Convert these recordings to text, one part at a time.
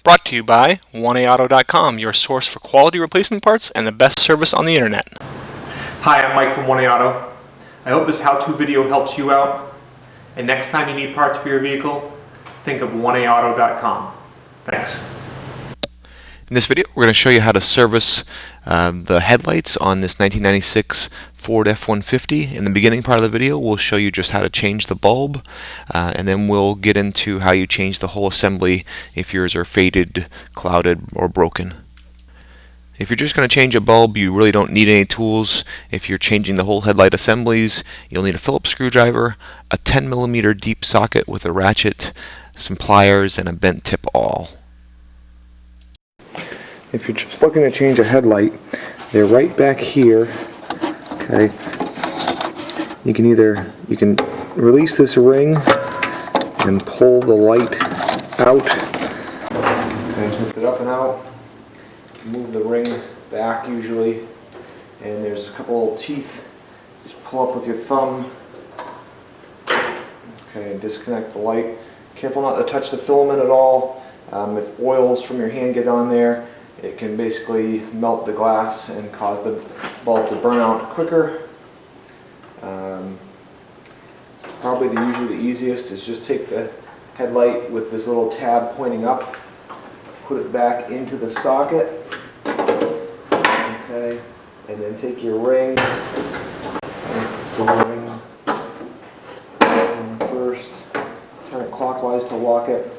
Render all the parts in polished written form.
Brought to you by 1AAuto.com, your source for quality replacement parts and the best service on the internet. Hi, I'm Mike from 1AAuto. I hope this how-to video helps you out. And next time you need parts for your vehicle, think of 1AAuto.com. Thanks. In this video, we're going to show you how to service the headlights on this 1996 Ford F-150. In the beginning part of the video, we'll show you just how to change the bulb, and then we'll get into how you change the whole assembly if yours are faded, clouded, or broken. If you're just going to change a bulb, you really don't need any tools. If you're changing the whole headlight assemblies, you'll need a Phillips screwdriver, a 10mm deep socket with a ratchet, some pliers, and a bent tip awl. If you're just looking to change a headlight, they're right back here. Okay. You can release this ring and pull the light out. Okay, lift it up and out. Move the ring back usually, and there's a couple little teeth. Just pull up with your thumb. Okay, and disconnect the light. Careful not to touch the filament at all. If oils from your hand get on there, it can basically melt the glass and cause the bulb to burn out quicker. Probably usually the easiest is just take the headlight with this little tab pointing up, put it back into the socket, okay, and then take your ring, pull the ring first, turn it clockwise to lock it,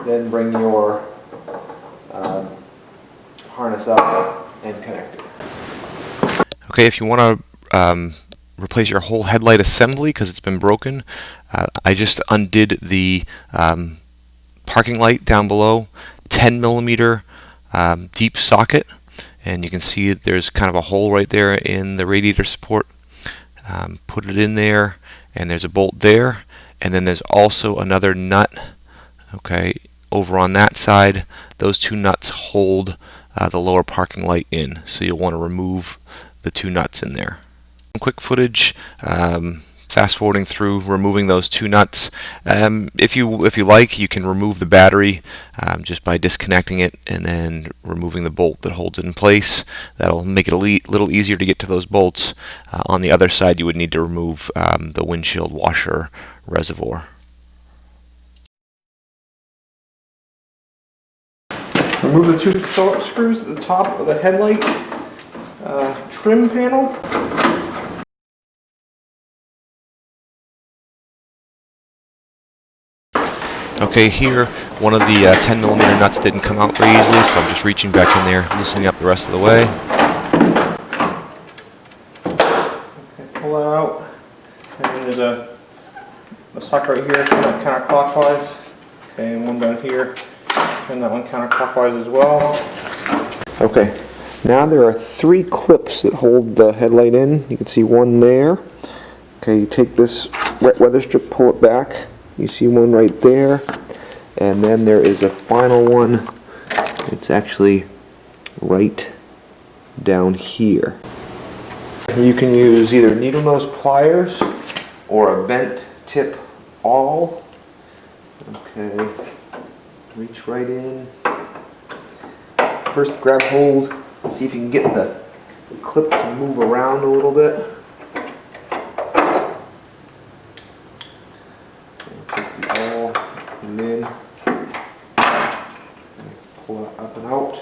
then bring your harness up and connect it. Okay, if you want to replace your whole headlight assembly because it's been broken, I just undid the parking light down below, 10mm deep socket, and you can see there's kind of a hole right there in the radiator support. Put it in there, and there's a bolt there, and then there's also another nut, okay, over on that side. Those two nuts hold the lower parking light in, so you'll want to remove the two nuts in there. Quick footage, fast forwarding through removing those two nuts. If you like, you can remove the battery just by disconnecting it and then removing the bolt that holds it in place. That'll make it a little easier to get to those bolts. On the other side, you would need to remove the windshield washer reservoir. Remove the two Phillips screws at the top of the headlight trim panel. Okay, here one of the 10mm nuts didn't come out very easily, so I'm just reaching back in there, loosening up the rest of the way. Okay, pull that out, and then there's a socket right here, turn that counterclockwise, and one down here, turn that one counterclockwise as well. Okay, now there are three clips that hold the headlight in. You can see one there. Okay, you take this wet weather strip, pull it back. You see one right there, and then there is a final one. It's actually right down here. You can use either needle nose pliers or a bent tip awl. Okay, reach right in. First grab hold and see if you can get the clip to move around a little bit. And then pull it up and out.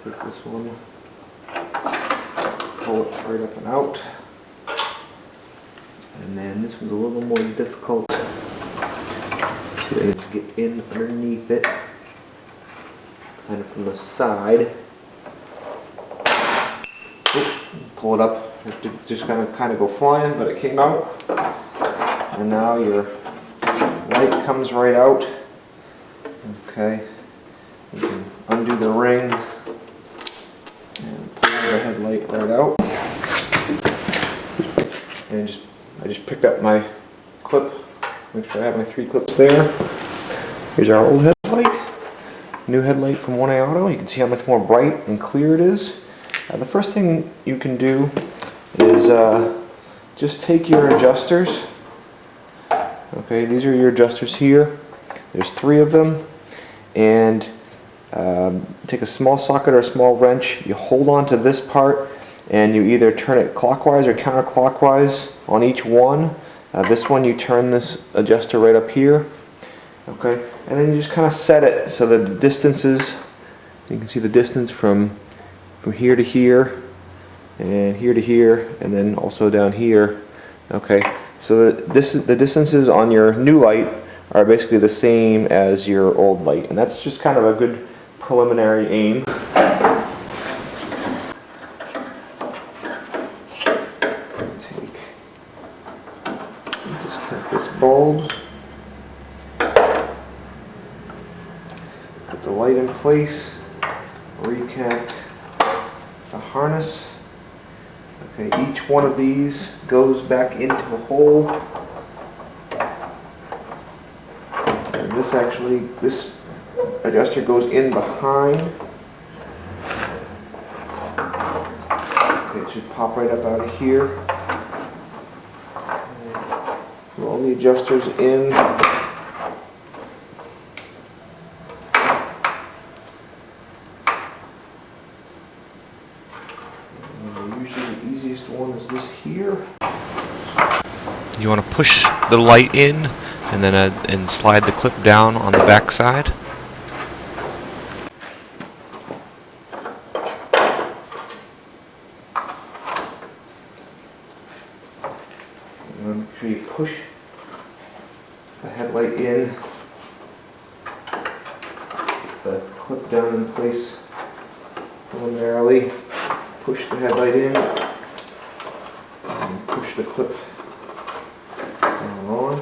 Take this one, pull it right up and out. And then this one's a little more difficult to get in underneath it, kind of from the side. Pull it up. You have to just kind of go flying, but it came out. And now your light comes right out. Okay. You can undo the ring and pull the headlight right out. And I just picked up my clip. Make sure I have my three clips there. Here's our old headlight. New headlight from 1AAuto. You can see how much more bright and clear it is. The first thing you can do is just take your adjusters. Okay, these are your adjusters here. There's 3 of them, and take a small socket or a small wrench, you hold on to this part, and you either turn it clockwise or counterclockwise on each one. This one you turn this adjuster right up here, okay, and then you just kind of set it so that the distances, you can see the distance from here to here, and here to here, and then also down here, okay. So the distances on your new light are basically the same as your old light, and that's just kind of a good preliminary aim. Disconnect this bulb, put the light in place, reconnect the harness. Okay, each one of these goes back into a hole, and this adjuster goes in behind. Okay, it should pop right up out of here. Roll the adjusters in. And usually the easiest one is this here. You want to push the light in and then and slide the clip down on the back side. And make sure you push the headlight in, the clip down in place preliminarily, push the headlight in, and push the clip down on.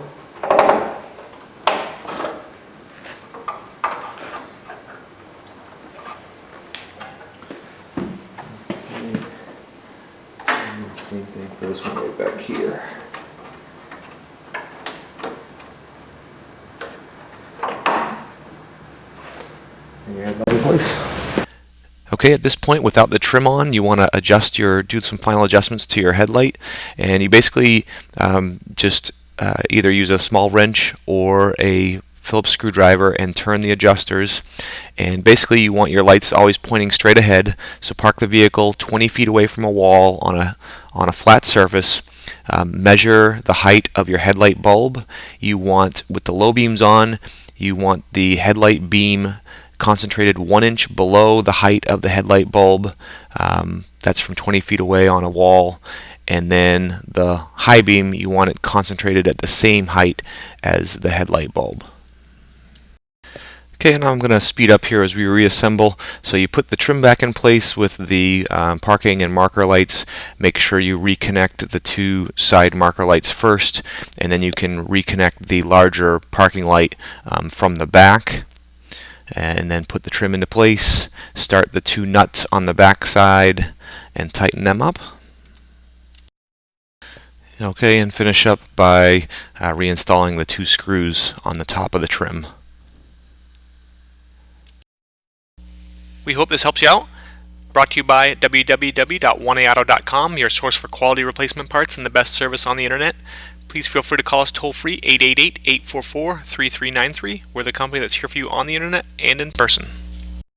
And same thing for this one right back here. And your headlight in place. Okay, at this point, without the trim on, you want to do some final adjustments to your headlight, and you basically just either use a small wrench or a Phillips screwdriver and turn the adjusters. And basically, you want your lights always pointing straight ahead. So park the vehicle 20 feet away from a wall on a flat surface. Measure the height of your headlight bulb. You want, with the low beams on, you want the headlight beam concentrated 1 inch below the height of the headlight bulb. That's from 20 feet away on a wall. And then the high beam, you want it concentrated at the same height as the headlight bulb. Okay, now I'm going to speed up here as we reassemble. So you put the trim back in place with the parking and marker lights. Make sure you reconnect the 2 side marker lights first, and then you can reconnect the larger parking light from the back. And then put the trim into place, start the 2 nuts on the back side and tighten them up. Okay, and finish up by reinstalling the 2 screws on the top of the trim. We hope this helps you out. Brought to you by www.1aauto.com, your source for quality replacement parts and the best service on the internet. Please feel free to call us toll-free 888-844-3393. We're the company that's here for you on the internet and in person.